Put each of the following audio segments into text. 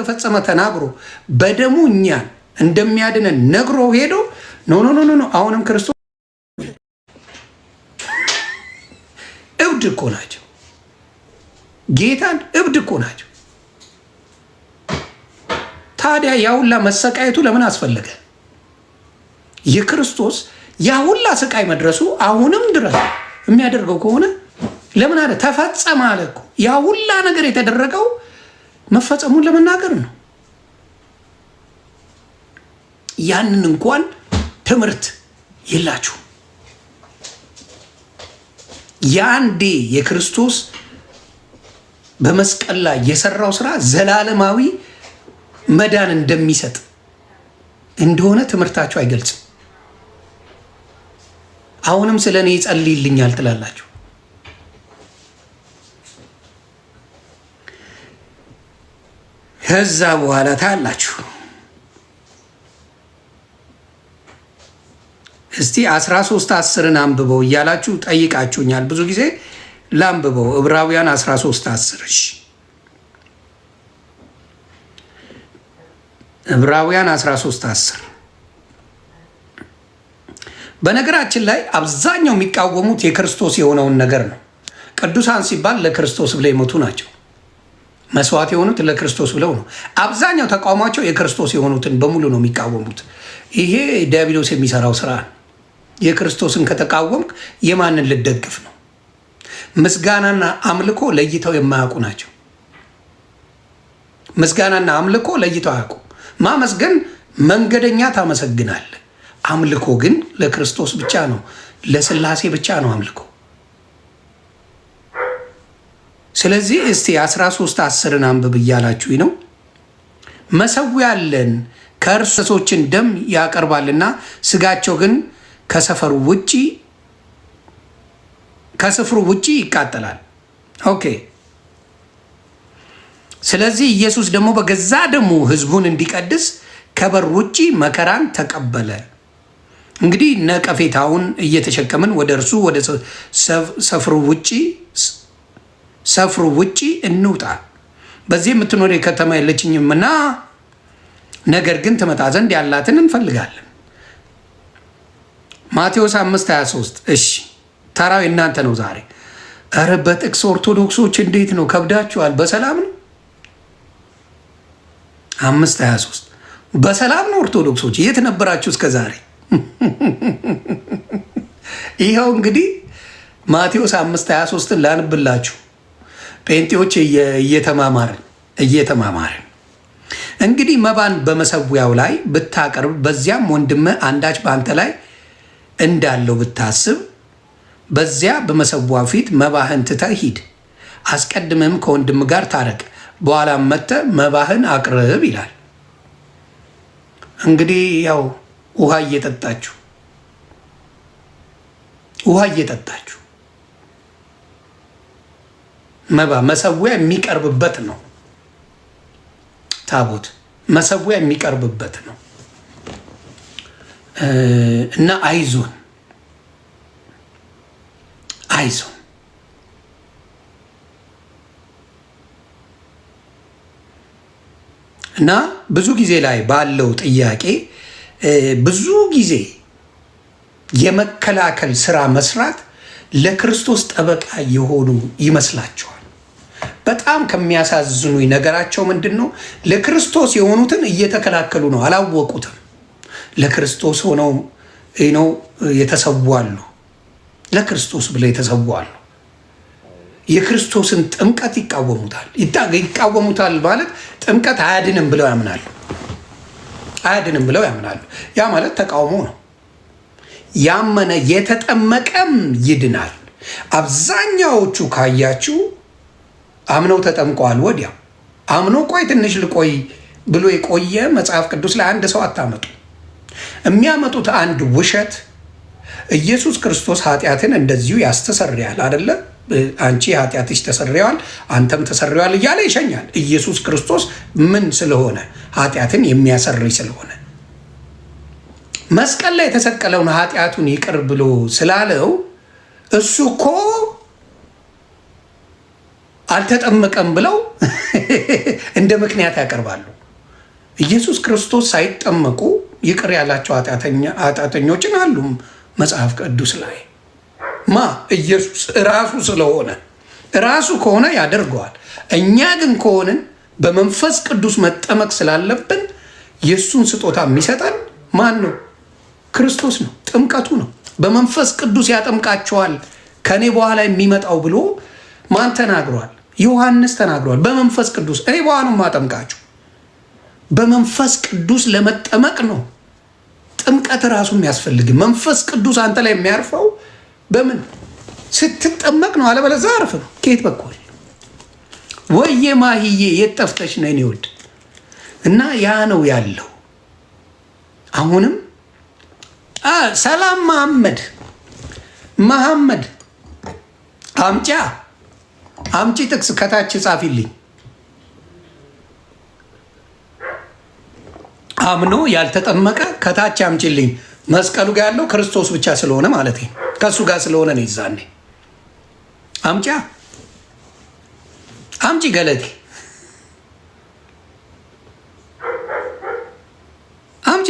ተፈጸመ ተናግሮ በደሙ እኛን እንደሚያድነን ነግሮ ሄዶ ኖ ኖ ኖ ኖ አሁንም ክርስቶስ እብድ እኮ ናቸው። ጌታን እብድ እኮ ናቸው። ታዲያ ያሁላ መሰቃየቱ ለምን አስፈለገ? የክርስቶስ ያሁላ ስቃይ መድረሱ አሁንም ድረስ የሚያደርገው ከሆነ ለምን አለ? ተፈጸመ አለ እኮ። ያሁላ ነገር የተደረገው መፈጸሙን ለመናገር ነው። ያንን እንኳን ትምህርት የላችሁ። ያንዴ የክርስቶስ በመስቀል ላይ የሰራው ስራ ዘላለማዊ መዳን እንደሚሰጥ እንደሆነ ትምህርታችሁ አይገልጽም። አሁንም ስለ እኔ ይጸልይልኛል ትላላችሁ። ከዛ በኋላ ታያላችሁ። እስቲ 13:10 አንብበው እያላችሁ ጠይቃችሁኛል ብዙ ጊዜ። ላንብበው ዕብራውያን 13:10 እሺ። ዕብራውያን 13:10 በነገራችን ላይ አብዛኛው የሚቃወሙት የክርስቶስ የሆነውን ነገር ነው። ቅዱሳን ሲባል ለክርስቶስ ብለው የሞቱ ናቸው። መስዋዕት የሆኑት ለክርስቶስ ብለው ነው። አብዛኛው ተቃውሟቸው የክርስቶስ የሆኑትን በሙሉ ነው የሚቃወሙት። ይሄ ዲያብሎስ የሚሰራው ስራ ነው። የክርስቶስን ከተቃወምክ የማንን ልደግፍ ነው? ምስጋናና አምልኮ ለይተው የማያውቁ ናቸው። ምስጋናና አምልኮ ለይተው አያውቁ። ማመስገን መንገደኛ ታመሰግናለህ። አምልኮ ግን ለክርስቶስ ብቻ ነው፣ ለስላሴ ብቻ ነው አምልኮ። ስለዚህ እስቲ 13:10 አንብብ እያላችሁ ነው። መሰዊያ አለን ከእርሱ እንስሶችን ደም ያቀርባልና ስጋቸው ግን ከስፍሩ ውጪ ይቃጠላል። ኦኬ። ስለዚህ ኢየሱስ ደግሞ በገዛ ደሙ ህዝቡን እንዲቀድስ ከበር ውጪ መከራን ተቀበለ። እንግዲህ ነቀፌታውን እየተሸከምን ወደ እርሱ ወደ ሰፍሩ ውጪ እንውጣ። በዚህ የምትኖር ከተማ የለችኝምና ነገር ግን ትመጣ ዘንድ ያላትን እንፈልጋለን። ማቴዎስ 5:23 እሺ፣ ተራው እናንተ ነው ዛሬ። ኧረ በጥቅስ ኦርቶዶክሶች እንዴት ነው? ከብዳችኋል። በሰላም ነው? 5:23 በሰላም ነው? ኦርቶዶክሶች የት ነበራችሁ እስከ ዛሬ? ይኸው እንግዲህ ማቴዎስ 5:23 ላንብላችሁ። ጴንጤዎች እየተማማርን እንግዲህ መባን በመሰዊያው ላይ ብታቀርብ በዚያም ወንድምህ አንዳች በአንተ ላይ እንዳለው ብታስብ በዚያ በመሰዊያው ፊት መባህን ትተህ ሂድ። አስቀድመም ከወንድም ጋር ታረቅ፣ በኋላም መጥተህ መባህን አቅርብ ይላል። እንግዲህ ያው ውሃ እየጠጣችሁ መባ መሰዊያ የሚቀርብበት ነው። ታቦት መሰዊያ የሚቀርብበት ነው እና አይዞን እና ብዙ ጊዜ ላይ ባለው ጥያቄ ብዙ ጊዜ የመከላከል ስራ መስራት ለክርስቶስ ጠበቃ የሆኑ ይመስላቸዋል። በጣም ከሚያሳዝኑ ነገራቸው ምንድን ነው? ለክርስቶስ የሆኑትን እየተከላከሉ ነው፣ አላወቁትም። ለክርስቶስ ሆነው ነው የተሰዋሉ። ለክርስቶስ ብለው የተሰዋሉ። የክርስቶስን ጥምቀት ይቃወሙታል ማለት ጥምቀት አያድንም ብለው ያምናሉ። ያ ማለት ተቃውሞ ነው። ያመነ የተጠመቀም ይድናል። አብዛኛዎቹ ካያችሁ አምነው ተጠምቀዋል። ወዲያው አምኖ ቆይ ትንሽ ልቆይ ብሎ የቆየ መጽሐፍ ቅዱስ ላይ አንድ ሰው አታመጡ። የሚያመጡት አንድ ውሸት ኢየሱስ ክርስቶስ ኃጢአትን እንደዚሁ ያስተሰርያል አይደለ? አንቺ ኃጢአትሽ ተሰርየዋል፣ አንተም ተሰርየዋል እያለ ይሸኛል። ኢየሱስ ክርስቶስ ምን ስለሆነ? ኃጢአትን የሚያሰርይ ስለሆነ። መስቀል ላይ የተሰቀለውን ኃጢአቱን ይቅር ብሎ ስላለው እሱ እኮ አልተጠመቀም ብለው እንደ ምክንያት ያቀርባሉ። ኢየሱስ ክርስቶስ ሳይጠመቁ ይቅር ያላቸው ኃጢአተኞችን አሉ መጽሐፍ ቅዱስ ላይ። ኢየሱስ ራሱ ስለሆነ ራሱ ከሆነ ያደርገዋል። እኛ ግን ከሆንን በመንፈስ ቅዱስ መጠመቅ ስላለብን የእሱን ስጦታ የሚሰጠን ማን ነው? ክርስቶስ ነው። ጥምቀቱ ነው። በመንፈስ ቅዱስ ያጠምቃቸዋል ከእኔ በኋላ የሚመጣው ብሎ ማን ተናግሯል? ዮሐንስ ተናግሯል። በመንፈስ ቅዱስ እኔ በኋላ ነው የማጠምቃችሁ። በመንፈስ ቅዱስ ለመጠመቅ ነው ጥምቀት ራሱ የሚያስፈልግ። መንፈስ ቅዱስ አንተ ላይ የሚያርፈው በምን ስትጠመቅ ነው። አለበለዚያ አርፍ ነው። ከየት በኩል ወየ ማህዬ የት ጠፍተሽ ነው? እኔ ወድ እና ያ ነው ያለው። አሁንም ሰላም መሐመድ አምጪ ጥቅስ ከታች ጻፊልኝ። አምኖ ያልተጠመቀ ከታች አምጪልኝ። መስቀሉ ጋር ያለው ክርስቶስ ብቻ ስለሆነ ማለት ነው። ከሱ ጋር ስለሆነ ነው። ይዛኔ አምጪ ገለቴ አምጪ።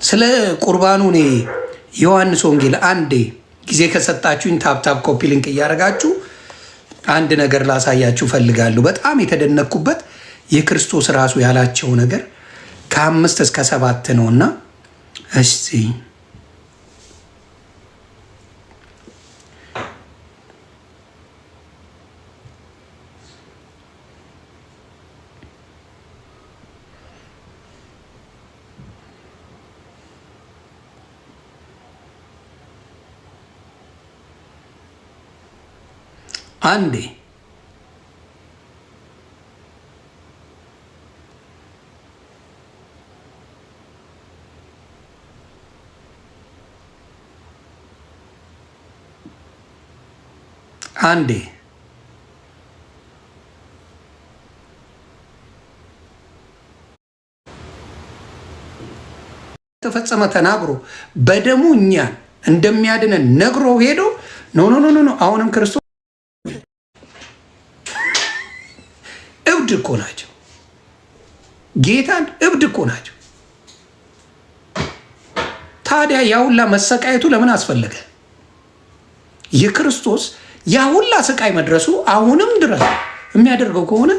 ስለ ቁርባኑ እኔ ዮሐንስ ወንጌል አንዴ ጊዜ ከሰጣችሁኝ ታፕታፕ ኮፒ ሊንክ እያደረጋችሁ አንድ ነገር ላሳያችሁ ፈልጋለሁ። በጣም የተደነቅኩበት የክርስቶስ ራሱ ያላቸው ነገር ከ5 እስከ 7 ነውና እስቲ አንዴ ተፈጸመ ተናግሮ በደሙ እኛን እንደሚያድነን ነግሮ ሄዶ ኖ አሁንም ክርስቶስ እብድ እኮ ናቸው። ጌታን እብድ እኮ ናቸው። ታዲያ ያሁላ መሰቃየቱ ለምን አስፈለገ? የክርስቶስ ያሁላ ስቃይ መድረሱ አሁንም ድረስ የሚያደርገው ከሆነ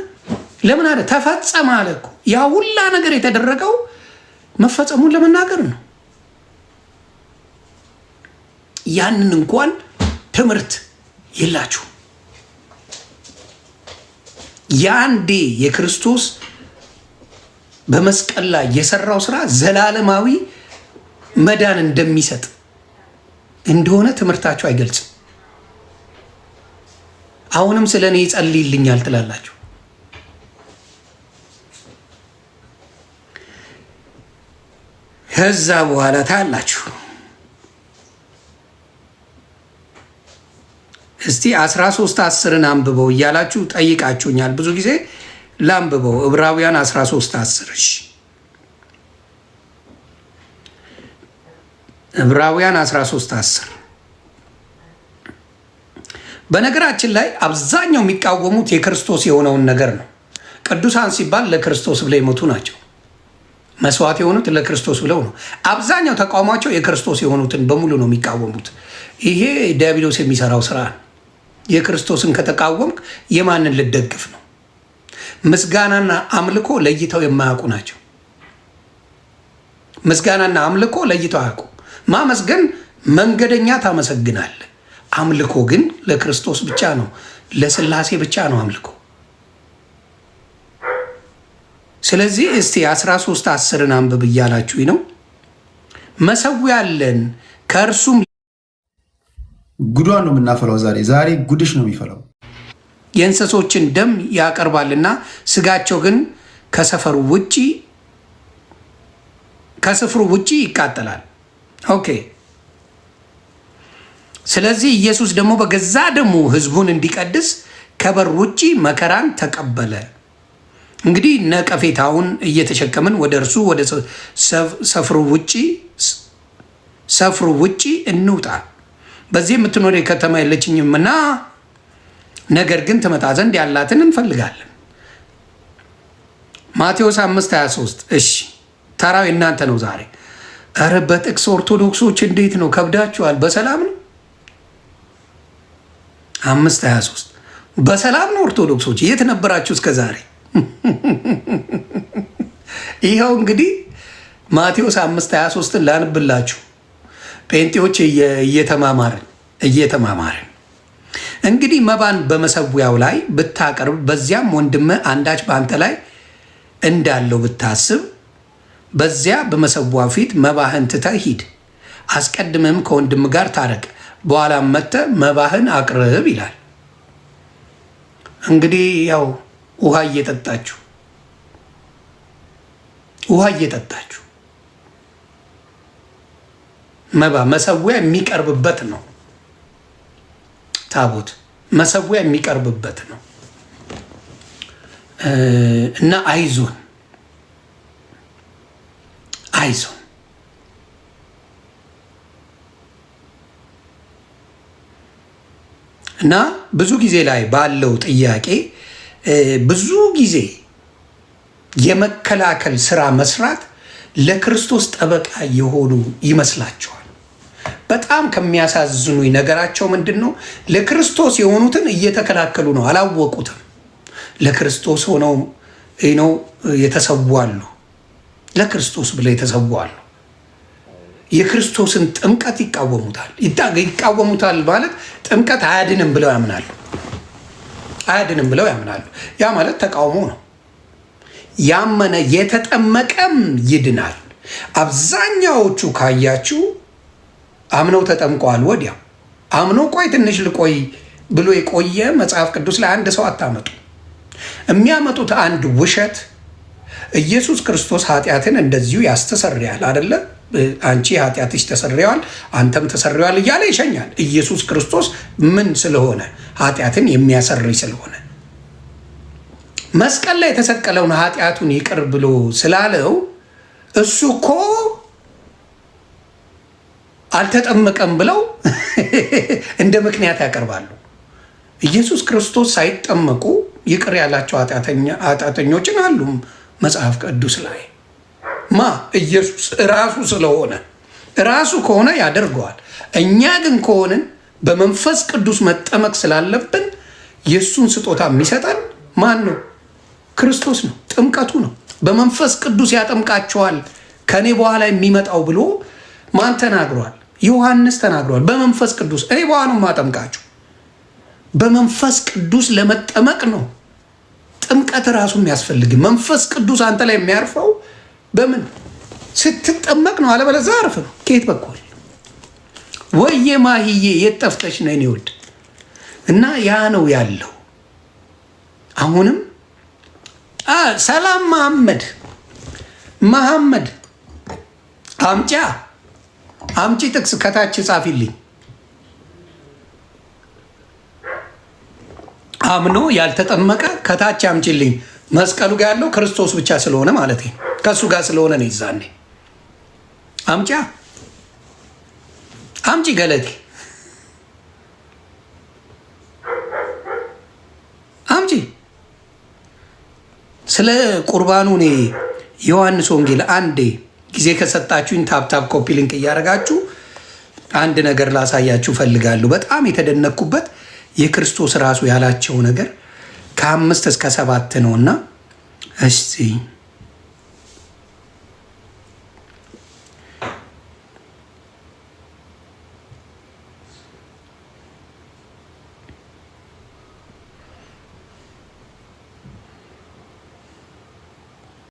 ለምን አለ? ተፈጸመ አለ እኮ። ያሁላ ነገር የተደረገው መፈጸሙን ለመናገር ነው። ያንን እንኳን ትምህርት የላችሁ። ያንዴ የክርስቶስ በመስቀል ላይ የሰራው ስራ ዘላለማዊ መዳን እንደሚሰጥ እንደሆነ ትምህርታችሁ አይገልጽም። አሁንም ስለ እኔ ይጸልይልኛል ትላላችሁ። ከዛ በኋላ ታያላችሁ። እስቲ 13:10 አንብበው እያላችሁ ጠይቃችሁኛል ብዙ ጊዜ። ላንብበው ዕብራውያን 13:10። እሺ ዕብራውያን 13:10። በነገራችን ላይ አብዛኛው የሚቃወሙት የክርስቶስ የሆነውን ነገር ነው። ቅዱሳን ሲባል ለክርስቶስ ብለው የሞቱ ናቸው። መስዋዕት የሆኑት ለክርስቶስ ብለው ነው። አብዛኛው ተቃውሟቸው የክርስቶስ የሆኑትን በሙሉ ነው የሚቃወሙት። ይሄ ዲያብሎስ የሚሰራው ስራ ነው። የክርስቶስን ከተቃወምክ የማንን ልደግፍ ነው? ምስጋናና አምልኮ ለይተው የማያውቁ ናቸው። ምስጋናና አምልኮ ለይተው አያውቁ። ማመስገን መንገደኛ ታመሰግናለህ። አምልኮ ግን ለክርስቶስ ብቻ ነው፣ ለስላሴ ብቻ ነው አምልኮ። ስለዚህ እስቲ 13:10 አንብብ እያላችሁኝ ነው። መሰዊያ አለን ከእርሱም ጉዷን ነው የምናፈላው። ዛሬ ጉድሽ ነው የሚፈላው። የእንስሶችን ደም ያቀርባልና ስጋቸው ግን ከስፍሩ ውጪ ይቃጠላል። ኦኬ። ስለዚህ ኢየሱስ ደግሞ በገዛ ደሙ ሕዝቡን እንዲቀድስ ከበር ውጪ መከራን ተቀበለ። እንግዲህ ነቀፌታውን እየተሸከምን ወደ እርሱ ወደ ሰፍሩ ውጪ እንውጣ። በዚህ የምትኖር ከተማ የለችኝምና ነገር ግን ትመጣ ዘንድ ያላትን እንፈልጋለን። ማቴዎስ 5:23 እሺ ተራው እናንተ ነው ዛሬ። ኧረ በጥቅስ ኦርቶዶክሶች እንዴት ነው ከብዳችኋል? በሰላም ነው 5:23 በሰላም ነው ኦርቶዶክሶች? የት ነበራችሁ እስከ ዛሬ? ይኸው እንግዲህ ማቴዎስ 5:23ን ላንብላችሁ። ጴንጤዎች እየተማማርን እንግዲህ መባን በመሰዊያው ላይ ብታቀርብ በዚያም ወንድምህ አንዳች በአንተ ላይ እንዳለው ብታስብ በዚያ በመሰዊያው ፊት መባህን ትተህ ሂድ። አስቀድምህም ከወንድም ጋር ታረቅ፣ በኋላም መጥተህ መባህን አቅርብ ይላል። እንግዲህ ያው ውሃ እየጠጣችሁ መባ መሰዊያ የሚቀርብበት ነው። ታቦት መሰዊያ የሚቀርብበት ነው እና አይዞን እና ብዙ ጊዜ ላይ ባለው ጥያቄ ብዙ ጊዜ የመከላከል ስራ መስራት ለክርስቶስ ጠበቃ የሆኑ ይመስላቸዋል። በጣም ከሚያሳዝኑኝ ነገራቸው ምንድን ነው? ለክርስቶስ የሆኑትን እየተከላከሉ ነው፣ አላወቁትም። ለክርስቶስ ሆነው ነው የተሰዋሉ፣ ለክርስቶስ ብለው የተሰዋሉ። የክርስቶስን ጥምቀት ይቃወሙታል ማለት ጥምቀት አያድንም ብለው ያምናሉ። ያ ማለት ተቃውሞ ነው። ያመነ የተጠመቀም ይድናል። አብዛኛዎቹ ካያችሁ አምነው ተጠምቀዋል። ወዲያው አምኖ ቆይ ትንሽ ልቆይ ብሎ የቆየ መጽሐፍ ቅዱስ ላይ አንድ ሰው አታመጡ። የሚያመጡት አንድ ውሸት ኢየሱስ ክርስቶስ ኃጢአትን እንደዚሁ ያስተሰርያል አይደለ? አንቺ ኃጢአትሽ ተሰርየዋል፣ አንተም ተሰርየዋል እያለ ይሸኛል። ኢየሱስ ክርስቶስ ምን ስለሆነ? ኃጢአትን የሚያሰርይ ስለሆነ። መስቀል ላይ የተሰቀለውን ኃጢአቱን ይቅር ብሎ ስላለው እሱ እኮ አልተጠመቀም ብለው እንደ ምክንያት ያቀርባሉ። ኢየሱስ ክርስቶስ ሳይጠመቁ ይቅር ያላቸው ኃጢአተኞችን አሉ መጽሐፍ ቅዱስ ላይ። ኢየሱስ ራሱ ስለሆነ ራሱ ከሆነ ያደርገዋል። እኛ ግን ከሆንን በመንፈስ ቅዱስ መጠመቅ ስላለብን የእሱን ስጦታ የሚሰጠን ማን ነው? ክርስቶስ ነው። ጥምቀቱ ነው። በመንፈስ ቅዱስ ያጠምቃቸዋል ከኔ በኋላ የሚመጣው ብሎ ማን ተናግሯል? ዮሐንስ ተናግሯል። በመንፈስ ቅዱስ እኔ በኋላ ነው የማጠምቃችሁ። በመንፈስ ቅዱስ ለመጠመቅ ነው ጥምቀት ራሱ የሚያስፈልግ። መንፈስ ቅዱስ አንተ ላይ የሚያርፈው በምን ስትጠመቅ ነው። አለበለዚያ አርፍ ነው። ከየት በኩል ወየ ማህዬ የት ጠፍተሽ ነው የኔ ውድ? እና ያ ነው ያለው። አሁንም ሰላም መሐመድ አምጪ ጥቅስ ከታች ጻፊልኝ። አምኖ ያልተጠመቀ ከታች አምጪልኝ። መስቀሉ ጋር ያለው ክርስቶስ ብቻ ስለሆነ ማለት ነው። ከሱ ጋር ስለሆነ ነው። ይዛኔ አምጪ ገለቴ አምጪ። ስለ ቁርባኑ እኔ ዮሐንስ ወንጌል አንዴ ጊዜ ከሰጣችሁኝ ታፕታፕ ኮፒ ሊንክ እያደረጋችሁ አንድ ነገር ላሳያችሁ ፈልጋለሁ። በጣም የተደነቅኩበት የክርስቶስ ራሱ ያላቸው ነገር ከ5 እስከ 7 ነውና እስቲ